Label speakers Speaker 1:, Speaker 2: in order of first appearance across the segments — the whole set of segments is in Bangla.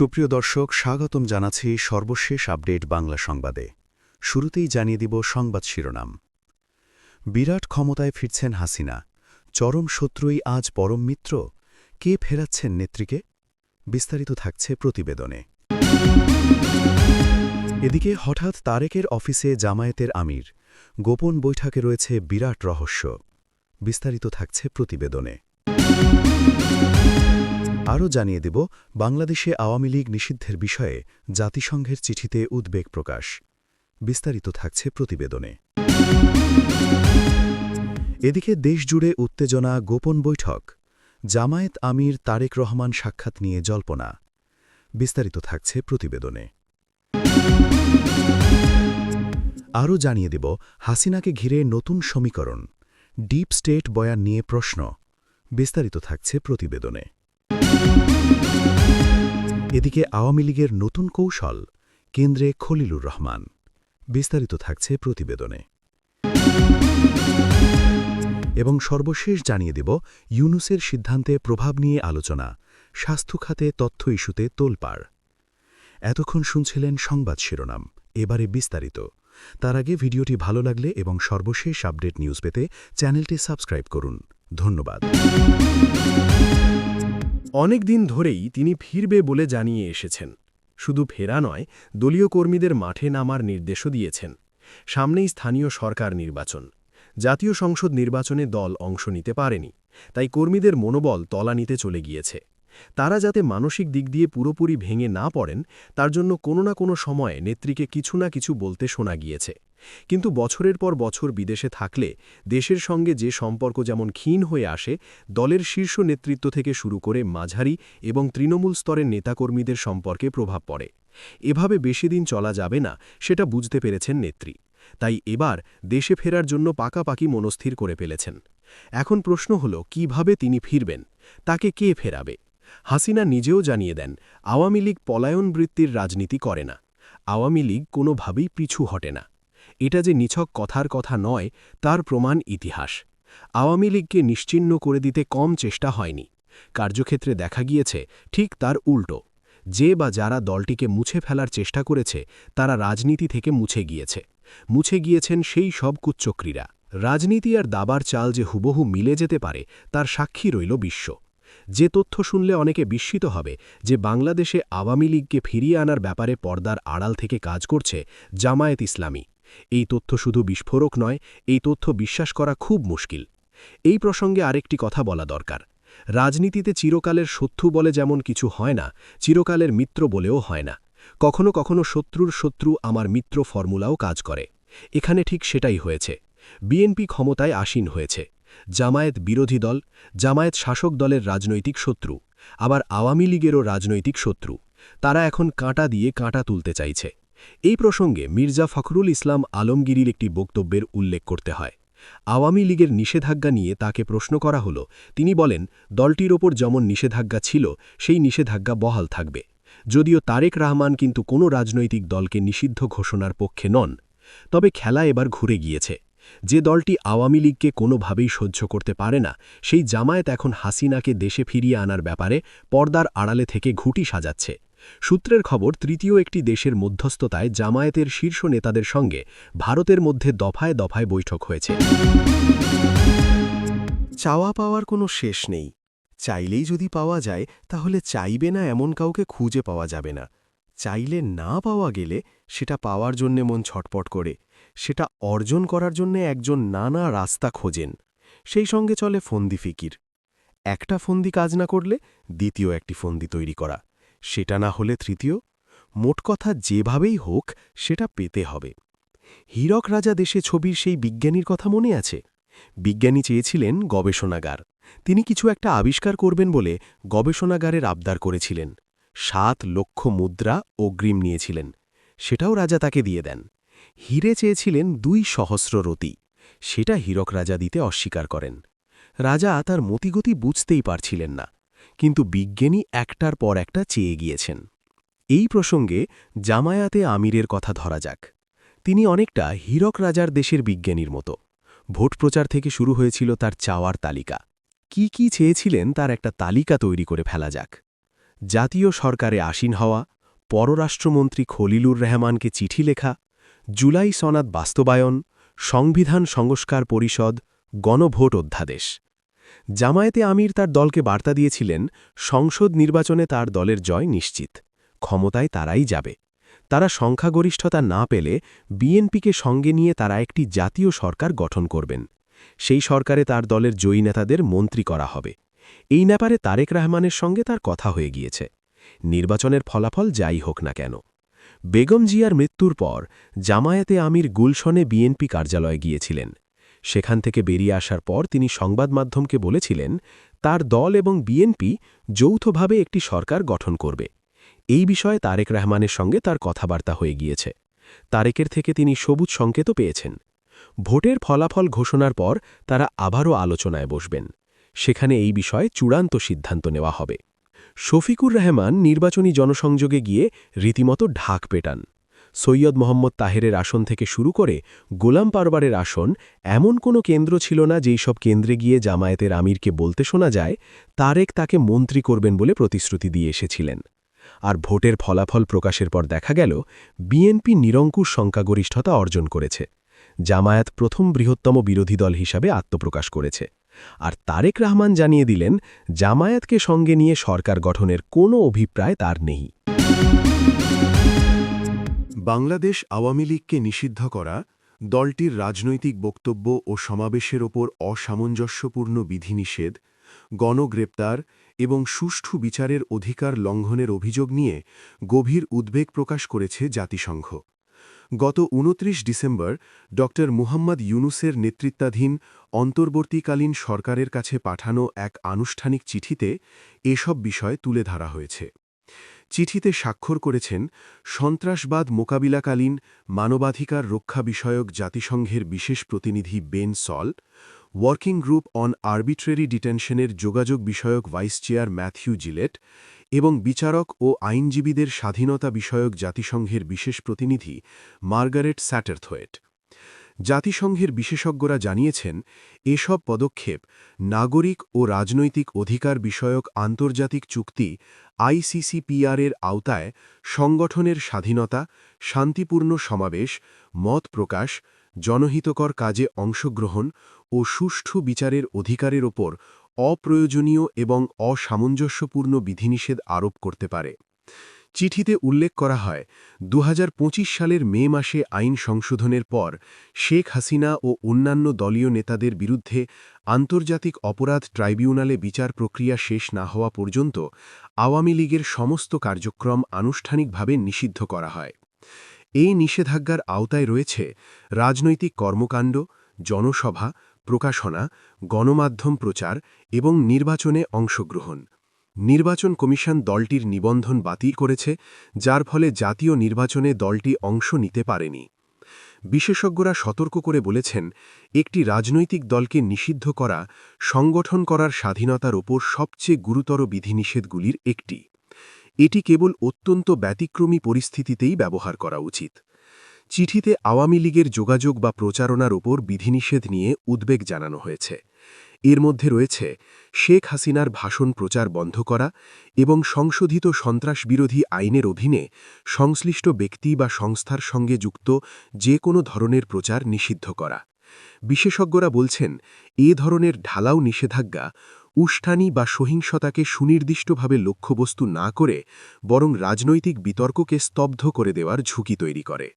Speaker 1: সুপ্রিয় দর্শক, স্বাগতম জানাচ্ছি সর্বশেষ আপডেট বাংলা সংবাদে। শুরুতেই জানিয়ে দিব সংবাদ শিরোনাম। বিরাট ক্ষমতায় ফিরছেন হাসিনা, চরম শত্রুই আজ পরম মিত্র, কে ফেরাচ্ছেন নেত্রীকে? বিস্তারিত থাকছে প্রতিবেদনে। এদিকে হঠাৎ তারেকের অফিসে জামায়াতের আমির, গোপন বৈঠকে রয়েছে বিরাট রহস্য। বিস্তারিত থাকছে প্রতিবেদনে। আরও জানিয়ে দেব বাংলাদেশে আওয়ামী লীগ নিষিদ্ধের বিষয়ে জাতিসংঘের চিঠিতে উদ্বেগ প্রকাশ। বিস্তারিত থাকছে প্রতিবেদনে। এদিকে দেশজুড়ে উত্তেজনা, গোপন বৈঠক, জামায়াত আমির তারেক রহমান সাক্ষাৎ নিয়ে জল্পনা। বিস্তারিত থাকছে প্রতিবেদনে। আরও জানিয়ে দেব হাসিনাকে ঘিরে নতুন সমীকরণ, ডিপ স্টেট বয়ান নিয়ে প্রশ্ন। বিস্তারিত থাকছে প্রতিবেদনে। এদিকে আওয়ামী লীগের নতুন কৌশল, কেন্দ্রে খলিলুর রহমান। বিস্তারিত থাকছে প্রতিবেদনে। এবং সর্বশেষ জানিয়ে দেব ইউনূসের সিদ্ধান্তে প্রভাব নিয়ে আলোচনা, স্বাস্থ্য খাতে তথ্য ইস্যুতে তোলপাড়। এতক্ষণ শুনছিলেন সংবাদ শিরোনাম, এবারে বিস্তারিত। তার আগে ভিডিওটি ভালো লাগলে এবং সর্বশেষ আপডেট নিউজ পেতে চ্যানেলটি সাবস্ক্রাইব করুন। ধন্যবাদ।
Speaker 2: অনেক দিন ধরেই তিনি ফিরবে বলে জানিয়ে এসেছেন। শুধু ফেরা নয়, দলীয় কর্মীদের মাঠে নামার নির্দেশও দিয়েছেন। সামনেই স্থানীয় সরকার নির্বাচন। জাতীয় সংসদ নির্বাচনে দল অংশ নিতে পারেনি, তাই কর্মীদের মনোবল তলানিতে চলে গিয়েছে। তারা যাতে মানসিক দিক দিয়ে পুরোপুরি ভেঙে না পড়েন, তার জন্য কোনো না কোনো সময়ে নেত্রীকে কিছু না কিছু বলতে শোনা গিয়েছে। কিন্তু বছরের পর বছর বিদেশে থাকলে দেশের সঙ্গে যে সম্পর্ক যেমন ক্ষীণ হয়ে আসে, দলের শীর্ষ নেতৃত্ব থেকে শুরু করে মাঝারি এবং তৃণমূল স্তরের নেতাকর্মীদের সম্পর্কে প্রভাব পড়ে। এভাবে বেশি দিন চলা যাবে না, সেটা বুঝতে পেরেছেন নেত্রী। তাই এবার দেশে ফেরার জন্য পাকাপাকি মনস্থির করে ফেলেছেন। এখন প্রশ্ন হল, কিভাবে তিনি ফিরবেন, তাকে কে ফেরাবে? হাসিনা নিজেও জানিয়ে দেন, আওয়ামী লীগ পলায়ন বৃত্তির রাজনীতি করে না। আওয়ামী লীগ কোনোভাবেই পিছু হটে না। এটা যে নিছক কথার কথা নয়, তার প্রমাণ ইতিহাস। আওয়ামী লীগকে নিশ্চিহ্ন করে দিতে কম চেষ্টা হয়নি। কার্যক্ষেত্রে দেখা গিয়েছে ঠিক তার উল্টো। যে বা যারা দলটিকে মুছে ফেলার চেষ্টা করেছে, তারা রাজনীতি থেকে মুছে গিয়েছেন সেই সব কুচ্চক্রীরা। রাজনীতি আর দাবার চাল যে হুবহু মিলে যেতে পারে, তার সাক্ষী রইল বিশ্ব। যে তথ্য শুনলে অনেকে বিস্মিত হবে, যে বাংলাদেশে আওয়ামী লীগকে ফিরিয়ে আনার ব্যাপারে পর্দার আড়াল থেকে কাজ করছে জামায়াত ইসলামী। এই তথ্য শুধু বিস্ফোরক নয়, এই তথ্য বিশ্বাস করা খুব মুশকিল। এই প্রসঙ্গে আরেকটি কথা বলা দরকার। রাজনীতিতে চিরকালের শত্রু বলে যেমন কিছু হয় না, চিরকালের মিত্র বলেও হয় না। কখনো কখনো শত্রুর শত্রু আমার মিত্র ফর্মুলাও কাজ করে। এখানে ঠিক সেটাই হয়েছে। বিএনপি ক্ষমতায় আসীন হয়েছে। জামায়াত বিরোধী দল, জামায়াত শাসক দলের রাজনৈতিক শত্রু, আবার আওয়ামী লীগেরও রাজনৈতিক শত্রু। তারা এখন কাঁটা দিয়ে কাঁটা তুলতে চাইছে। এই প্রসঙ্গে মির্জা ফখরুল ইসলাম আলমগীরের একটি বক্তব্যের উল্লেখ করতে হয়। আওয়ামী লীগের নিষেধাজ্ঞা নিয়ে তাকে প্রশ্ন করা হল। তিনি বলেন, দলটির ওপর যেমন নিষেধাজ্ঞা ছিল, সেই নিষেধাজ্ঞা বহাল থাকবে। যদিও তারেক রহমান কিন্তু কোনো রাজনৈতিক দলকে নিষিদ্ধ ঘোষণার পক্ষে নন। তবে খেলা এবার ঘুরে গিয়েছে। যে দলটি আওয়ামী লীগকে কোনোভাবেই সহ্য করতে পারে না, সেই জামায়াত এখন হাসিনাকে দেশে ফিরিয়ে আনার ব্যাপারে পর্দার আড়ালে থেকে ঘুঁটি সাজাচ্ছে। সূত্রের খবর, তৃতীয় একটি দেশের মধ্যস্থতায় জামায়াতের শীর্ষ নেতাদের সঙ্গে ভারতের মধ্যে দফায় দফায় বৈঠক হয়েছে।
Speaker 3: চাওয়া পাওয়ার কোনো শেষ নেই। চাইলেই যদি পাওয়া যায়, তাহলে চাইবে না এমন কাউকে খুঁজে পাওয়া যাবে না। চাইলে না পাওয়া গেলে সেটা পাওয়ার জন্যে মন ছটপট করে, সেটা অর্জন করার জন্যে একজন নানা রাস্তা খোঁজেন। সেই সঙ্গে চলে ফন্দি ফিকির। একটা ফন্দি কাজ না করলে দ্বিতীয় একটি ফন্দি তৈরি করা, সেটা না হলে তৃতীয়। মোট কথা, যেভাবেই হোক সেটা পেতে হবে। হীরক রাজা দেশে ছবির সেই বিজ্ঞানীর কথা মনে আছে? বিজ্ঞানী চেয়েছিলেন গবেষণাগার। তিনি কিছু একটা আবিষ্কার করবেন বলে গবেষণাগারের আবদার করেছিলেন। 7 লক্ষ মুদ্রা অগ্রিম নিয়েছিলেন। সেটাও রাজা তাকে দিয়ে দেন। হীরে চেয়েছিলেন 2 সহস্র রতি। সেটা হীরক রাজা দিতে অস্বীকার করেন। রাজা তার মতিগতি বুঝতেই পারছিলেন না, কিন্তু বিজ্ঞানী একটার পর একটা চেয়ে গিয়েছেন। এই প্রসঙ্গে জামায়াতে আমিরের কথা ধরা যাক। তিনি অনেকটা হীরক রাজার দেশের বিজ্ঞানীর মতো। ভোট প্রচার থেকে শুরু হয়েছিল তার চাওয়ার তালিকা। কি চেয়েছিলেন তার একটা তালিকা তৈরি করে ফেলা যাক। জাতীয় সরকারে আসীন হওয়া, পররাষ্ট্রমন্ত্রী খলিলুর রহমানকে চিঠি লেখা, জুলাই সনদ বাস্তবায়ন, সংবিধান সংস্কার পরিষদ, গণভোট অধ্যাদেশ। জামায়াতে আমির তার দলকে বার্তা দিয়েছিলেন সংসদ নির্বাচনে তার দলের জয় নিশ্চিত, ক্ষমতায় তারাই যাবে। তারা সংখ্যাগরিষ্ঠতা না পেলে বিএনপিকে সঙ্গে নিয়ে তারা একটি জাতীয় সরকার গঠন করবেন। সেই সরকারে তার দলের জয়ী নেতাদের মন্ত্রী করা হবে। এই ব্যাপারে তারেক রহমানের সঙ্গে তার কথা হয়ে গিয়েছে। নির্বাচনের ফলাফল যাই হোক না কেন। বেগম জিয়ার মৃত্যুর পর জামায়াতে আমির গুলশনে বিএনপি কার্যালয়ে গিয়েছিলেন। সেখান থেকে বেরিয়ে আসার পর তিনি সংবাদ মাধ্যমকে বলেছিলেন তার দল এবং বিএনপি যৌথভাবে একটি সরকার গঠন করবে। এই বিষয়ে তারেক রহমানের সঙ্গে তার কথাবার্তা হয়ে গিয়েছে। তারেকের থেকে তিনি সবুজ সংকেতও পেয়েছেন। ভোটের ফলাফল ঘোষণার পর তারা আবারও আলোচনায় বসবেন। সেখানে এই বিষয়ে চূড়ান্ত সিদ্ধান্ত নেওয়া হবে। শফিকুর রহমান নির্বাচনী জনসংযোগে গিয়ে রীতিমতো ঢাক পেটান। সৈয়দ মোহাম্মদ তাহেরের আসন থেকে শুরু করে গোলাম পারবারের আসন, এমন কোনো কেন্দ্র ছিল না যেই সব কেন্দ্রে গিয়ে জামায়াতের আমিরকে বলতে শোনা যায় তারেক তাকে মন্ত্রী করবেন বলে প্রতিশ্রুতি দিয়ে এসেছিলেন। আর ভোটের ফলাফল প্রকাশের পর দেখা গেল বিএনপি নিরঙ্কুশ সংখ্যাগরিষ্ঠতা অর্জন করেছে। জামায়াত প্রথম বৃহত্তম বিরোধী দল হিসাবে আত্মপ্রকাশ করেছে। আর তারেক রহমান জানিয়ে দিলেন জামায়াতকে সঙ্গে নিয়ে সরকার গঠনের কোনো অভিপ্রায় তার নেই।
Speaker 4: বাংলাদেশ আওয়ামী লীগকে নিষিদ্ধ করা, দলটির রাজনৈতিক বক্তব্য ও সমাবেশের ওপর অসামঞ্জস্যপূর্ণ বিধিনিষেধ, গণগ্রেপ্তার এবং সুষ্ঠু বিচারের অধিকার লঙ্ঘনের অভিযোগ নিয়ে গভীর উদ্বেগ প্রকাশ করেছে জাতিসংঘ। গত ২৯ ডিসেম্বর ড. মুহাম্মদ ইউনূসের নেতৃত্বাধীন অন্তর্বর্তীকালীন সরকারের কাছে পাঠানো এক আনুষ্ঠানিক চিঠিতে এসব বিষয় তুলে ধরা হয়েছে। চিঠিতে স্বাক্ষর করেছেন সন্ত্রাসবাদ মোকাবিলাকালীন মানবাধিকার রক্ষা বিষয়ক জাতিসংঘের বিশেষ প্রতিনিধি Ben Saul, working group on arbitrary ডিটেনশনের যোগাযোগ বিষয়ক ভাইস চেয়ার ম্যাথিউ জিলেট এবং বিচারক ও আইনজীবীদের স্বাধীনতা বিষয়ক জাতিসংঘের বিশেষ প্রতিনিধি মার্গারেট স্যাটারথোয়েট। জাতিসংঘের বিশেষজ্ঞরা জানিয়েছেন এসব পদক্ষেপ নাগরিক ও রাজনৈতিক অধিকার বিষয়ক আন্তর্জাতিক চুক্তি আইসিসিপিআর-এর আওতায় সংগঠনের স্বাধীনতা, শান্তিপূর্ণ সমাবেশ, মত প্রকাশ, জনহিতকর কাজে অংশগ্রহণ ও সুষ্ঠু বিচারের অধিকারের ওপর অপ্রয়োজনীয় এবং অসামঞ্জস্যপূর্ণ বিধিনিষেধ আরোপ করতে পারে। চিঠিতে উল্লেখ করা হয় ২০২৫ সালের মে মাসে আইন সংশোধনের পর শেখ হাসিনা ও অন্যান্য দলীয় নেতাদের বিরুদ্ধে আন্তর্জাতিক অপরাধ ট্রাইব্যুনালে বিচার প্রক্রিয়া শেষ না হওয়া পর্যন্ত আওয়ামী লীগের সমস্ত কার্যক্রম আনুষ্ঠানিকভাবে নিষিদ্ধ করা হয়। এই নিষেধাজ্ঞার আওতায় রয়েছে রাজনৈতিক কর্মকাণ্ড, জনসভা, প্রকাশনা, গণমাধ্যম প্রচার এবং নির্বাচনে অংশগ্রহণ। নির্বাচন কমিশন দলটির নিবন্ধন বাতিল করেছে, যার ফলে জাতীয় নির্বাচনে দলটি অংশ নিতে পারেনি। বিশেষজ্ঞরা সতর্ক করে বলেছেন, একটি রাজনৈতিক দলকে নিষিদ্ধ করা সংগঠন করার স্বাধীনতার ওপর সবচেয়ে গুরুতর বিধিনিষেধগুলির একটি। এটি কেবল অত্যন্ত ব্যতিক্রমী পরিস্থিতিতেই ব্যবহার করা উচিত। চিঠিতে আওয়ামী লীগের যোগাযোগ বা প্রচারণার ওপর বিধিনিষেধ নিয়ে উদ্বেগ জানানো হয়েছে। এর মধ্যে রয়েছে শেখ হাসিনার ভাষণ প্রচার বন্ধ করা এবং সংশোধিত সন্ত্রাসবিরোধী আইনের অধীনে সংশ্লিষ্ট ব্যক্তি বা সংস্থার সঙ্গে যুক্ত যে কোনো ধরনের প্রচার নিষিদ্ধ করা। বিশেষজ্ঞরা বলছেন, এ ধরনের ঢালাও নিষেধাজ্ঞা উস্কানি বা সহিংসতাকে সুনির্দিষ্টভাবে লক্ষ্যবস্তু না করে বরং রাজনৈতিক বিতর্ককে স্তব্ধ করে দেওয়ার ঝুঁকি তৈরি করে।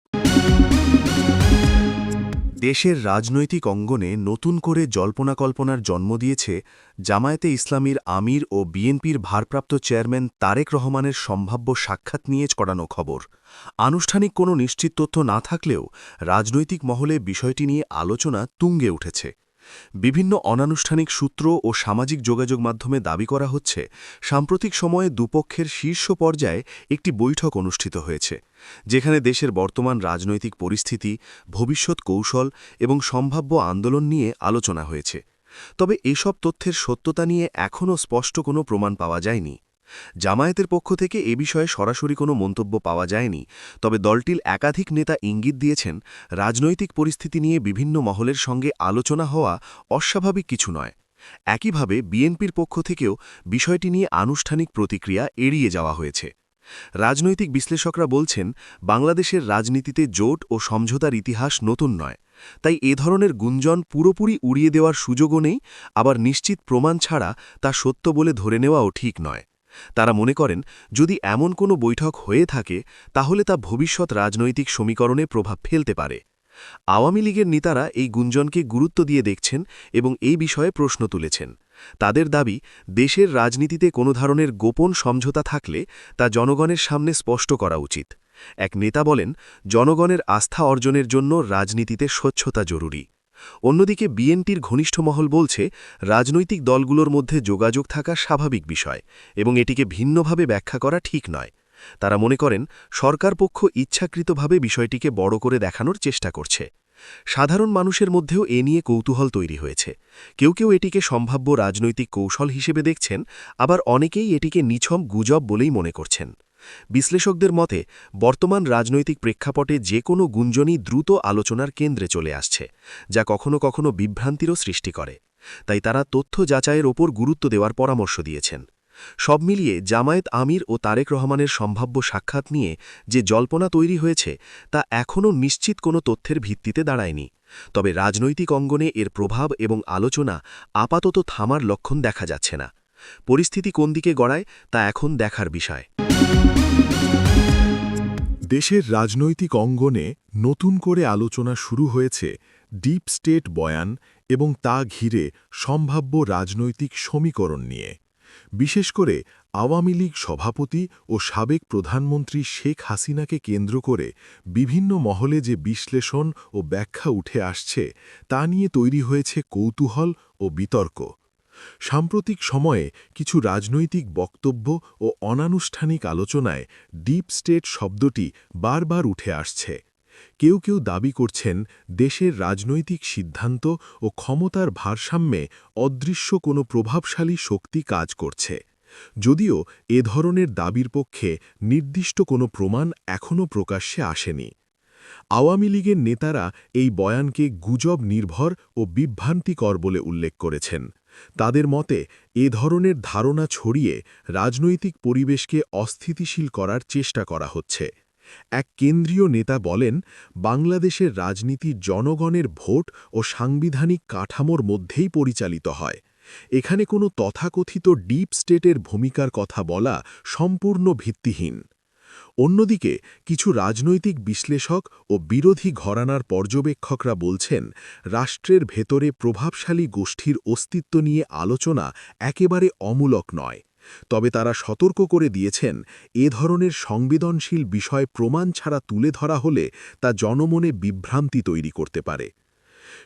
Speaker 1: দেশের রাজনৈতিক অঙ্গনে নতুন করে জল্পনা-কল্পনার জন্ম দিয়েছে জামায়াতে ইসলামীর আমির ও বিএনপির ভারপ্রাপ্ত চেয়ারম্যান তারেক রহমানের সম্ভাব্য সাক্ষাৎ নিয়ে ছড়ানো খবর। আনুষ্ঠানিক কোনো নিশ্চিত তথ্য না থাকলেও রাজনৈতিক মহলে বিষয়টি নিয়ে আলোচনা তুঙ্গে উঠেছে। বিভিন্ন অনানুষ্ঠানিক সূত্র ও সামাজিক যোগাযোগ মাধ্যমে দাবি করা হচ্ছে, সাম্প্রতিক সময়ে দুপক্ষের শীর্ষ পর্যায়ে একটি বৈঠক অনুষ্ঠিত হয়েছে, যেখানে দেশের বর্তমান রাজনৈতিক পরিস্থিতি, ভবিষ্যৎ কৌশল এবং সম্ভাব্য আন্দোলন নিয়ে আলোচনা হয়েছে। তবে এসব তথ্যের সত্যতা নিয়ে এখনও স্পষ্ট কোনো প্রমাণ পাওয়া যায়নি। জামায়াতের পক্ষ থেকে এ বিষয়ে সরাসরি কোনো মন্তব্য পাওয়া যায়নি, তবে দলটির একাধিক নেতা ইঙ্গিত দিয়েছেন রাজনৈতিক পরিস্থিতি নিয়ে বিভিন্ন মহলের সঙ্গে আলোচনা হওয়া অস্বাভাবিক কিছু নয়। একইভাবে বিএনপির পক্ষ থেকেও বিষয়টি নিয়ে আনুষ্ঠানিক প্রতিক্রিয়া এড়িয়ে যাওয়া হয়েছে। রাজনৈতিক বিশ্লেষকরা বলছেন, বাংলাদেশের রাজনীতিতে জোট ও সমঝোতার ইতিহাস নতুন নয়, তাই এ ধরনের গুঞ্জন পুরোপুরি উড়িয়ে দেওয়ার সুযোগও নেই, আবার নিশ্চিত প্রমাণ ছাড়া তা সত্য বলে ধরে নেওয়াও ঠিক নয়। তারা মনে করেন, যদি এমন কোনো বৈঠক হয়ে থাকে তাহলে তা ভবিষ্যৎ রাজনৈতিক সমীকরণে প্রভাব ফেলতে পারে। আওয়ামী লীগের নেতারা এই গুঞ্জনকে গুরুত্ব দিয়ে দেখছেন এবং এই বিষয়ে প্রশ্ন তুলেছেন। তাদের দাবি, দেশের রাজনীতিতে কোনো ধরনের গোপন সমঝোতা থাকলে তা জনগণের সামনে স্পষ্ট করা উচিত। এক নেতা বলেন, জনগণের আস্থা অর্জনের জন্য রাজনীতিতে স্বচ্ছতা জরুরি। অন্যদিকে বিএনপির ঘনিষ্ঠ মহল বলছে, রাজনৈতিক দলগুলোর মধ্যে যোগাযোগ থাকা স্বাভাবিক বিষয় এবং এটিকে ভিন্নভাবে ব্যাখ্যা করা ঠিক নয়। তারা মনে করেন, সরকার পক্ষ ইচ্ছাকৃতভাবে বিষয়টিকে বড় করে দেখানোর চেষ্টা করছে। সাধারণ মানুষের মধ্যেও এ নিয়ে কৌতূহল তৈরি হয়েছে। কেউ কেউ এটিকে সম্ভাব্য রাজনৈতিক কৌশল হিসেবে দেখছেন, আবার অনেকেই এটিকে নিছক গুজব বলেই মনে করছেন। বিশ্লেষকদের মতে, বর্তমান রাজনৈতিক প্রেক্ষাপটে যে কোনো গুঞ্জনই দ্রুত আলোচনার কেন্দ্রে চলে আসছে, যা কখনো কখনো বিভ্রান্তিরও সৃষ্টি করে। তাই তারা তথ্য যাচাইয়ের ওপর গুরুত্ব দেওয়ার পরামর্শ দিয়েছেন। সব মিলিয়ে জামায়াত আমির ও তারেক রহমানের সম্ভাব্য সাক্ষাৎ নিয়ে যে জল্পনা তৈরি হয়েছে তা এখনও নিশ্চিত কোনো তথ্যের ভিত্তিতে দাঁড়ায়নি। তবে রাজনৈতিক অঙ্গনে এর প্রভাব এবং আলোচনা আপাতত থামার লক্ষণ দেখা যাচ্ছে না। পরিস্থিতি কোন দিকে গড়ায় তা এখন দেখার বিষয়।
Speaker 5: দেশের রাজনৈতিক অঙ্গনে নতুন করে আলোচনা শুরু হয়েছে ডিপ স্টেট বয়ান এবং তা ঘিরে সম্ভাব্য রাজনৈতিক সমীকরণ নিয়ে। বিশেষ করে আওয়ামী লীগ সভাপতি ও সাবেক প্রধানমন্ত্রী শেখ হাসিনাকে কেন্দ্র করে বিভিন্ন মহলে যে বিশ্লেষণ ও ব্যাখ্যা উঠে আসছে তা নিয়ে তৈরি হয়েছে কৌতূহল ও বিতর্ক। সাম্প্রতিক সময়ে কিছু রাজনৈতিক বক্তব্য ও অনানুষ্ঠানিক আলোচনায় ডিপ স্টেট শব্দটি বারবার উঠে আসছে। কেউ কেউ দাবি করছেন, দেশের রাজনৈতিক সিদ্ধান্ত ও ক্ষমতার ভারসাম্যে অদৃশ্য কোনো প্রভাবশালী শক্তি কাজ করছে। যদিও এ ধরনের দাবির পক্ষে নির্দিষ্ট কোনো প্রমাণ এখনও প্রকাশ্যে আসেনি। আওয়ামী লীগের নেতারা এই বয়ানকে গুজব নির্ভর ও বিভ্রান্তিকর বলে উল্লেখ করেছেন। তাদের মতে, এ ধরনের ধারণা ছড়িয়ে রাজনৈতিক পরিবেশকে অস্থিতিশীল করার চেষ্টা করা হচ্ছে। এক কেন্দ্রীয় নেতা বলেন, বাংলাদেশের রাজনীতি জনগণের ভোট ও সাংবিধানিক কাঠামোর মধ্যেই পরিচালিত হয়। এখানে কোনো তথাকথিত ডিপ স্টেটের ভূমিকার কথা বলা সম্পূর্ণ ভিত্তিহীন। অন্যদিকে কিছু রাজনৈতিক বিশ্লেষক ও বিরোধী ঘরানার পর্যবেক্ষকরা বলছেন, রাষ্ট্রের ভেতরে প্রভাবশালী গোষ্ঠীর অস্তিত্ব নিয়ে আলোচনা একেবারে অমূলক নয়। তবে তারা সতর্ক করে দিয়েছেন, এ ধরনের সংবেদনশীল বিষয় প্রমাণ ছাড়া তুলে ধরা হলে তা জনমনে বিভ্রান্তি তৈরি করতে পারে।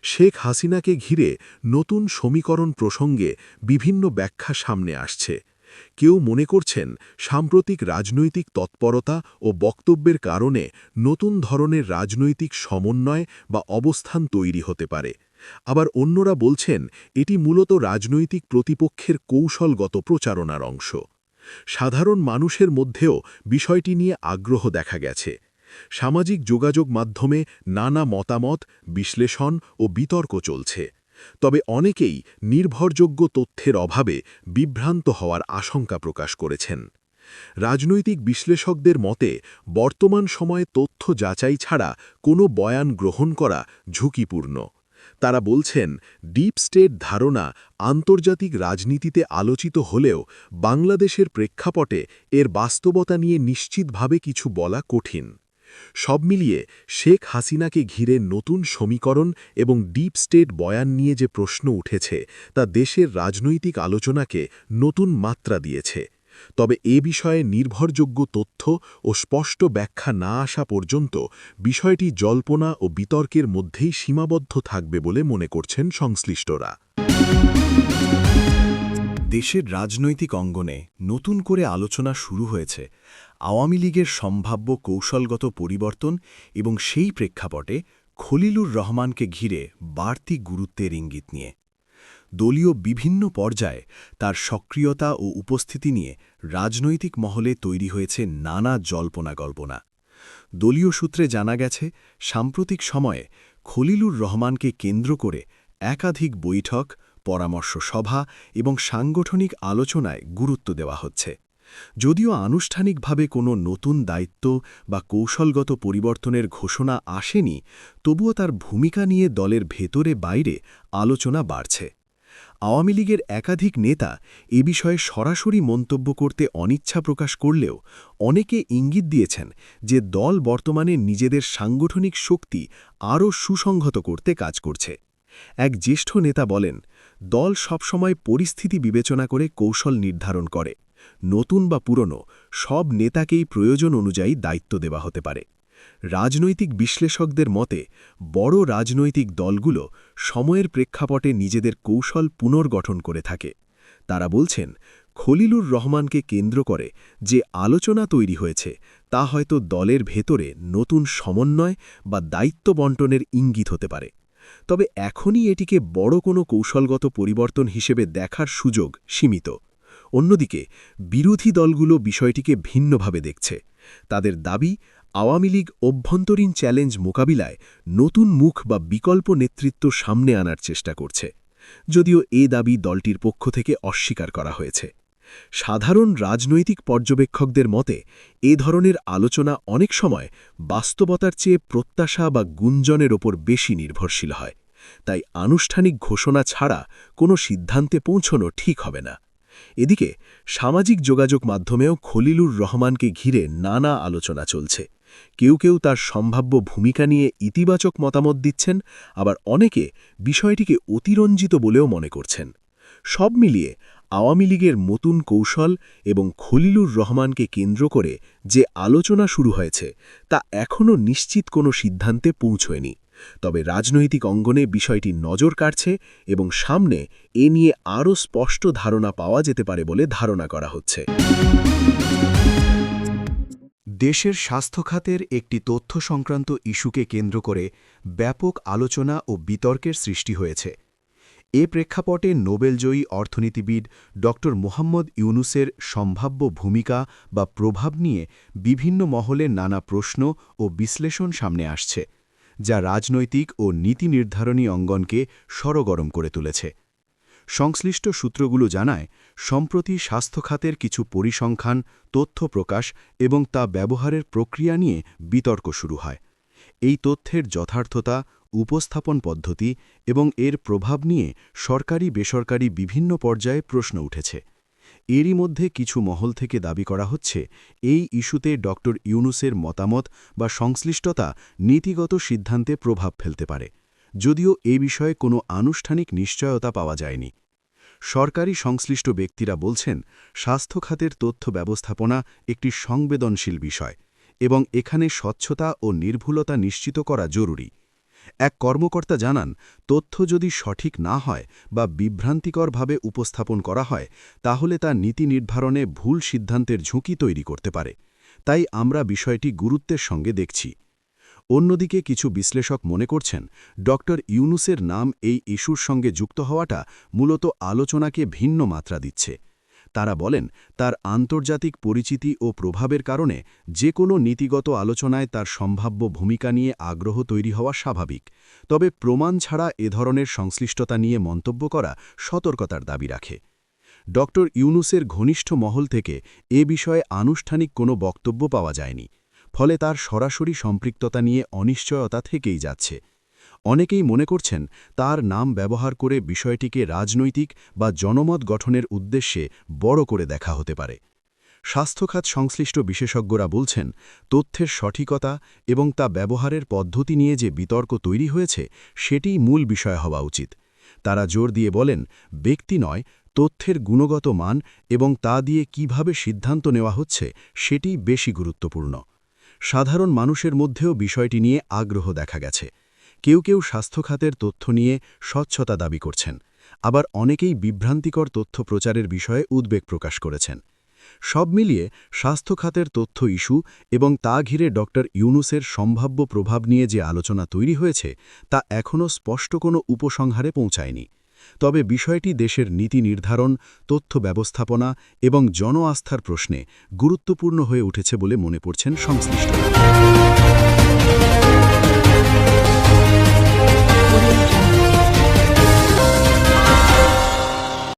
Speaker 5: শেখ হাসিনাকে ঘিরে নতুন সমীকরণ প্রসঙ্গে বিভিন্ন ব্যাখ্যা সামনে আসছে। কেউ মনে করছেন, সাম্প্রতিক রাজনৈতিক তৎপরতা ও বক্তব্যের কারণে নতুন ধরনের রাজনৈতিক সমন্বয় বা অবস্থান তৈরি হতে পারে। আবার অন্যরা বলছেন, এটি মূলত রাজনৈতিক প্রতিপক্ষের কৌশলগত প্রচারণার অংশ। সাধারণ মানুষের মধ্যেও বিষয়টি নিয়ে আগ্রহ দেখা গেছে। সামাজিক যোগাযোগ মাধ্যমে নানা মতামত, বিশ্লেষণ ও বিতর্ক চলছে। তবে অনেকেই নির্ভরযোগ্য তথ্যের অভাবে বিভ্রান্ত হওয়ার আশঙ্কা প্রকাশ করেছেন। রাজনৈতিক বিশ্লেষকদের মতে, বর্তমান সময়ে তথ্য যাচাই ছাড়া কোনো বয়ান গ্রহণ করা ঝুঁকিপূর্ণ। তারা বলছেন, ডিপ স্টেট ধারণা আন্তর্জাতিক রাজনীতিতে আলোচিত হলেও বাংলাদেশের প্রেক্ষাপটে এর বাস্তবতা নিয়ে নিশ্চিতভাবে কিছু বলা কঠিন। সব মিলিয়ে শেখ হাসিনাকে ঘিরে নতুন সমীকরণ এবং ডিপ স্টেট বয়ান নিয়ে যে প্রশ্ন উঠেছে তা দেশের রাজনৈতিক আলোচনাকে নতুন মাত্রা দিয়েছে। তবে এ বিষয়ে নির্ভরযোগ্য তথ্য ও স্পষ্ট ব্যাখ্যা না আসা পর্যন্ত বিষয়টি জল্পনা ও বিতর্কের মধ্যেই সীমাবদ্ধ থাকবে বলে মনে করছেন সংশ্লিষ্টরা।
Speaker 1: দেশের রাজনৈতিক অঙ্গনে নতুন করে আলোচনা শুরু হয়েছে আওয়ামী লীগের সম্ভাব্য কৌশলগত পরিবর্তন এবং সেই প্রেক্ষাপটে খলিলুর রহমানকে ঘিরে বাড়তি গুরুত্বের ইঙ্গিত নিয়ে। দলীয় বিভিন্ন পর্যায়ে তার সক্রিয়তা ও উপস্থিতি নিয়ে রাজনৈতিক মহলে তৈরি হয়েছে নানা জল্পনা-কল্পনা। দলীয় সূত্রে জানা গেছে, সাম্প্রতিক সময়ে খলিলুর রহমানকে কেন্দ্র করে একাধিক বৈঠক,
Speaker 3: পরামর্শ সভা এবং সাংগঠনিক আলোচনায় গুরুত্ব দেওয়া হচ্ছে। যদিও আনুষ্ঠানিকভাবে কোনো নতুন দায়িত্ব বা কৌশলগত পরিবর্তনের ঘোষণা আসেনি, তবুও তার ভূমিকা নিয়ে দলের ভেতরে বাইরে আলোচনা বাড়ছে। আওয়ামী লীগের একাধিক নেতা এ বিষয়ে সরাসরি মন্তব্য করতে অনিচ্ছা প্রকাশ করলেও অনেকে ইঙ্গিত দিয়েছেন যে দল বর্তমানে নিজেদের সাংগঠনিক শক্তি আরও সুসংহত করতে কাজ করছে। এক জ্যেষ্ঠ নেতা বলেন, দল সবসময় পরিস্থিতি বিবেচনা করে কৌশল নির্ধারণ করে। নতুন বা পুরনো সব নেতাকেই প্রয়োজন অনুযায়ী দায়িত্ব দেওয়া হতে পারে। রাজনৈতিক বিশ্লেষকদের মতে বড় রাজনৈতিক দলগুলো সময়ের প্রেক্ষাপটে নিজেদের কৌশল পুনর্গঠন করে থাকে। তারা বলছেন, খলিলুর রহমানকে কেন্দ্র করে যে আলোচনা তৈরি হয়েছে তা হয়তো দলের ভেতরে নতুন সমন্বয় বা দায়িত্ব বণ্টনের ইঙ্গিত হতে পারে। তবে এখনই এটিকে বড় কোনো কৌশলগত পরিবর্তন হিসেবে দেখার সুযোগ সীমিত। অন্যদিকে বিরোধী দলগুলো বিষয়টিকে ভিন্নভাবে দেখছে। তাদের দাবি, আওয়ামী লীগ অভ্যন্তরীণ চ্যালেঞ্জ মোকাবিলায় নতুন মুখ বা বিকল্প নেতৃত্ব সামনে আনার চেষ্টা করছে, যদিও এ দাবি দলটির পক্ষ থেকে অস্বীকার করা হয়েছে। সাধারণ রাজনৈতিক পর্যবেক্ষকদের মতে এ ধরনের আলোচনা অনেক সময় বাস্তবতার চেয়ে প্রত্যাশা বা গুঞ্জনের ওপর বেশি নির্ভরশীল হয়, তাই আনুষ্ঠানিক ঘোষণা ছাড়া কোনো সিদ্ধান্তে পৌঁছনো ঠিক হবে না। এদিকে সামাজিক যোগাযোগ মাধ্যমেও খলিলুর রহমানকে ঘিরে নানা আলোচনা চলছে। কেউ কেউ তার সম্ভাব্য ভূমিকা নিয়ে ইতিবাচক মতামত দিচ্ছেন, আবার অনেকে বিষয়টিকে অতিরঞ্জিত বলেও মনে করছেন। সব মিলিয়ে আওয়ামী লীগের নতুন কৌশল এবং খলিলুর রহমানকে কেন্দ্র করে যে আলোচনা শুরু হয়েছে তা এখনও নিশ্চিত কোনো সিদ্ধান্তে পৌঁছয়নি। তবে রাজনৈতিক অঙ্গনে বিষয়টি নজর কাড়ছে এবং সামনে এ নিয়ে আরও স্পষ্ট ধারণা পাওয়া যেতে পারে বলে ধারণা করা হচ্ছে।
Speaker 6: দেশের স্বাস্থ্য খাতের একটি তথ্য সংক্রান্ত ইস্যুকে কেন্দ্র করে ব্যাপক আলোচনা ও বিতর্কের সৃষ্টি হয়েছে। এ প্রেক্ষাপটে নোবেলজয়ী অর্থনীতিবিদ ড. মোহাম্মদ ইউনুসের সম্ভাব্য ভূমিকা বা প্রভাব নিয়ে বিভিন্ন মহলে নানা প্রশ্ন ও বিশ্লেষণ সামনে আসছে, যা রাজনৈতিক ও নীতি নির্ধারণী অঙ্গনকে সরগরম করে তুলেছে। সংশ্লিষ্ট সূত্রগুলো জানায়, সম্প্রতি স্বাস্থ্য খাতের কিছু পরিসংখ্যান, তথ্য প্রকাশ এবং তা ব্যবহারের প্রক্রিয়া নিয়ে বিতর্ক শুরু হয়। এই তথ্যের যথার্থতা, উপস্থাপন পদ্ধতি এবং এর প্রভাব নিয়ে সরকারি বেসরকারি বিভিন্ন পর্যায়ে প্রশ্ন উঠেছে। এরই মধ্যে কিছু মহল থেকে দাবি করা হচ্ছে, এই ইস্যুতে ড. ইউনুসের মতামত বা সংশ্লিষ্টতা নীতিগত সিদ্ধান্তে প্রভাব ফেলতে পারে, যদিও এ বিষয়ে কোনো আনুষ্ঠানিক নিশ্চয়তা পাওয়া যায়নি। সরকারি সংশ্লিষ্ট ব্যক্তিরা বলছেন, স্বাস্থ্য খাতের তথ্য ব্যবস্থাপনা একটি সংবেদনশীল বিষয় এবং এখানে স্বচ্ছতা ও নির্ভুলতা নিশ্চিত করা জরুরি। এক কর্মকর্তা জানান, তথ্য যদি সঠিক না হয় বা বিভ্রান্তিকরভাবে উপস্থাপন করা হয় তাহলে তা নীতি নির্ধারণে ভুল সিদ্ধান্তের ঝুঁকি তৈরি করতে পারে। তাই আমরা বিষয়টি গুরুত্বের সঙ্গে দেখছি। অন্যদিকে কিছু বিশ্লেষক মনে করছেন, ড. ইউনুসের নাম এই ইস্যুর সঙ্গে যুক্ত হওয়াটা মূলত আলোচনাকে ভিন্ন মাত্রা দিচ্ছে। তারা বলেন, তার আন্তর্জাতিক পরিচিতি ও প্রভাবের কারণে যে কোনো নীতিগত আলোচনায় তার সম্ভাব্য ভূমিকা নিয়ে আগ্রহ তৈরি হওয়া স্বাভাবিক, তবে প্রমাণ ছাড়া এ ধরনের সংশ্লিষ্টতা নিয়ে মন্তব্য করা সতর্কতার দাবি রাখে। ড. ইউনুসের ঘনিষ্ঠ মহল থেকে এ বিষয়ে আনুষ্ঠানিক কোনো বক্তব্য পাওয়া যায়নি, ফলে তার সরাসরি সম্পৃক্ততা নিয়ে অনিশ্চয়তা থেকেই যাচ্ছে। অনেকেই মনে করছেন, তার নাম ব্যবহার করে বিষয়টিকে রাজনৈতিক বা জনমত গঠনের উদ্দেশ্যে বড় করে দেখা হতে পারে। স্বাস্থ্যখাত সংশ্লিষ্ট বিশেষজ্ঞরা বলছেন, তথ্যের সঠিকতা এবং তা ব্যবহারের পদ্ধতি নিয়ে যে বিতর্ক তৈরি হয়েছে সেটিই মূল বিষয় হওয়া উচিত। তারা জোর দিয়ে বলেন, ব্যক্তি নয়, তথ্যের গুণগত মান এবং তা দিয়ে কিভাবে সিদ্ধান্ত নেওয়া হচ্ছে সেটিই বেশি গুরুত্বপূর্ণ। সাধারণ মানুষের মধ্যেও বিষয়টি নিয়ে আগ্রহ দেখা গেছে। কেউ কেউ স্বাস্থ্যখাতের তথ্য নিয়ে স্বচ্ছতা দাবি করছেন, আবার অনেকেই বিভ্রান্তিকর তথ্য প্রচারের বিষয়ে উদ্বেগ প্রকাশ করেছেন। সব মিলিয়ে স্বাস্থ্যখাতের তথ্য ইস্যু এবং তা ঘিরে ড. ইউনুসের সম্ভাব্য প্রভাব নিয়ে যে আলোচনা তৈরি হয়েছে তা এখনও স্পষ্ট কোনো উপসংহারে পৌঁছায়নি। তবে বিষয়টি দেশের নীতি নির্ধারণ, তথ্য ব্যবস্থাপনা এবং জন আস্থার প্রশ্নে গুরুত্বপূর্ণ হয়ে উঠেছে বলে মনে করছেন সংশ্লিষ্টরা।